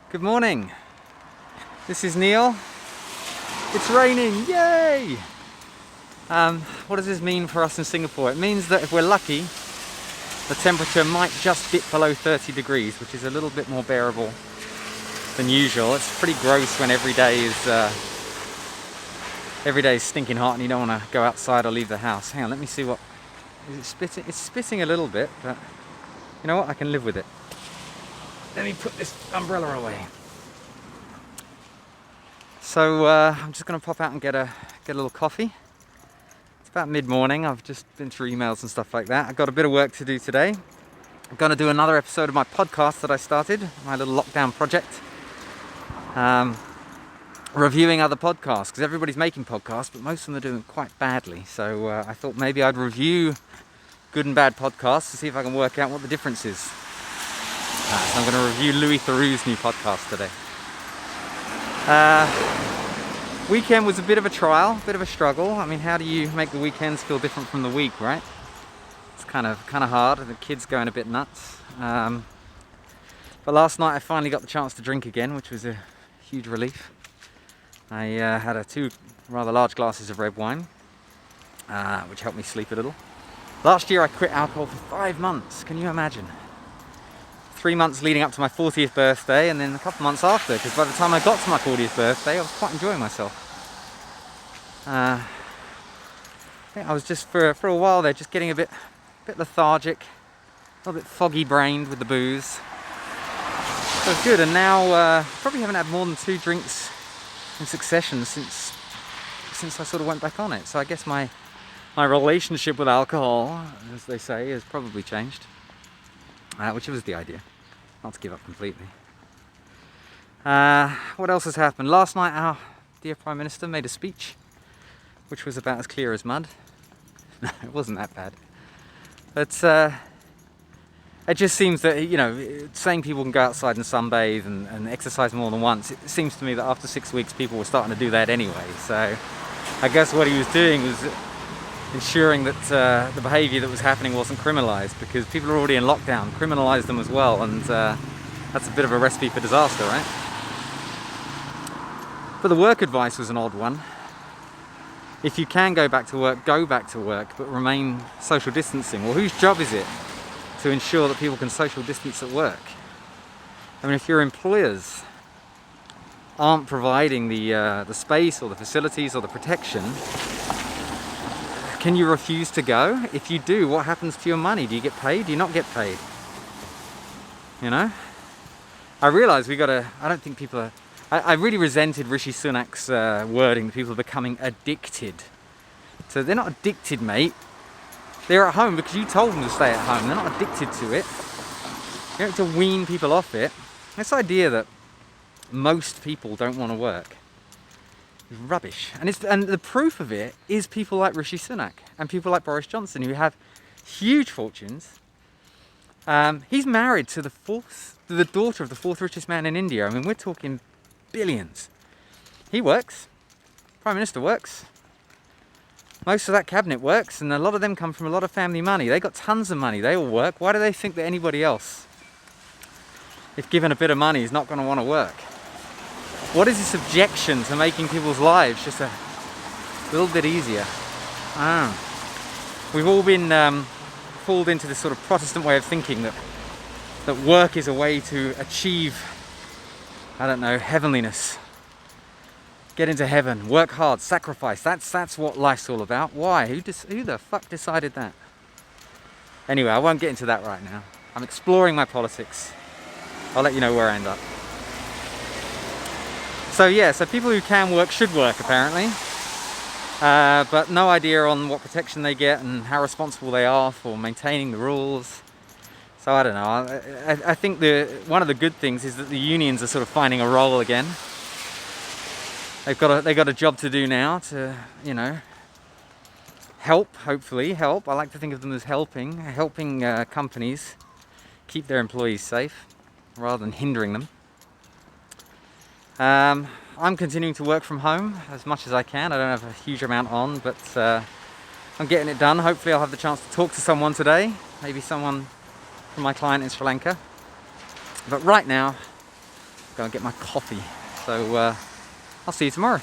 Good morning. This is Neil. It's raining, yay! What does this mean for us in Singapore? It means that if we're lucky, the temperature might just dip below 30 degrees, which is a little bit more bearable than usual. It's pretty gross when every day is stinking hot and you don't want to go outside or leave the house. Hang on, let me see what... Is it spitting? It's spitting a little bit, but you know what? I can live with it. Let me put this umbrella away. So I'm just going to pop out and get a little coffee. It's about mid-morning. I've just been through emails and stuff like that. I've got a bit of work to do today. I'm going to do another episode of my podcast that I started, my little lockdown project. Reviewing other podcasts, because everybody's making podcasts, but most of them are doing quite badly. So I thought maybe I'd review good and bad podcasts to see if I can work out what the difference is. So I'm going to review Louis Theroux's new podcast today. Weekend was a bit of a trial, a bit of a struggle. I mean, how do you make the weekends feel different from the week, right? It's kind of hard. The kids going a bit nuts. But last night I finally got the chance to drink again, which was a huge relief. I had 2 rather large glasses of red wine, which helped me sleep a little. Last year I quit alcohol for 5 months. Can you imagine? 3 months leading up to my 40th birthday, and then a couple months after, because by the time I got to my 40th birthday I was quite enjoying myself. I think I was just for a while there just getting a bit lethargic, a little bit foggy brained with the booze. So it's good, and now probably haven't had more than 2 drinks in succession since I sort of went back on it. So I guess my relationship with alcohol, as they say, has probably changed. Which was the idea, not to give up completely. What else has happened? Last night our dear Prime Minister made a speech, which was about as clear as mud. No, it wasn't that bad. But it just seems that, you know, saying people can go outside and sunbathe and exercise more than once, it seems to me that after 6 weeks people were starting to do that anyway. So I guess what he was doing was ensuring that the behaviour that was happening wasn't criminalised, because people are already in lockdown. Criminalise them as well, and that's a bit of a recipe for disaster, right? But the work advice was an odd one. If you can go back to work, but remain social distancing. Well, whose job is it to ensure that people can social distance at work? I mean, if your employers aren't providing the space or the facilities or the protection, can you refuse to go? If you do, what happens to your money? Do you get paid? Do you not get paid? You know? I realise I don't think people are... I really resented Rishi Sunak's wording that people are becoming addicted. So they're not addicted, mate. They're at home because you told them to stay at home. They're not addicted to it. You don't have to wean people off it. This idea that most people don't want to work is rubbish. And the proof of it is people like Rishi Sunak and people like Boris Johnson, who have huge fortunes. He's married to the daughter of the 4th richest man in India. I mean, we're talking billions. He works. Prime Minister works. Most of that cabinet works, and a lot of them come from a lot of family money. They got tons of money. They all work. Why do they think that anybody else, if given a bit of money, is not going to want to work? What is this objection to making people's lives just a little bit easier? We've all been fooled into this sort of Protestant way of thinking that work is a way to achieve, I don't know, heavenliness. Get into heaven, work hard, sacrifice. That's what life's all about. Why? Who the fuck decided that? Anyway, I won't get into that right now. I'm exploring my politics. I'll let you know where I end up. So people who can work should work, apparently. But no idea on what protection they get and how responsible they are for maintaining the rules. So I don't know. I think one of the good things is that the unions are sort of finding a role again. They've got a job to do now to, you know, hopefully help. I like to think of them as helping companies keep their employees safe rather than hindering them. I'm continuing to work from home as much as I can. I don't have a huge amount on, but I'm getting it done. Hopefully I'll have the chance to talk to someone today, maybe someone from my client in Sri Lanka. But right now, go and get my coffee. So I'll see you tomorrow.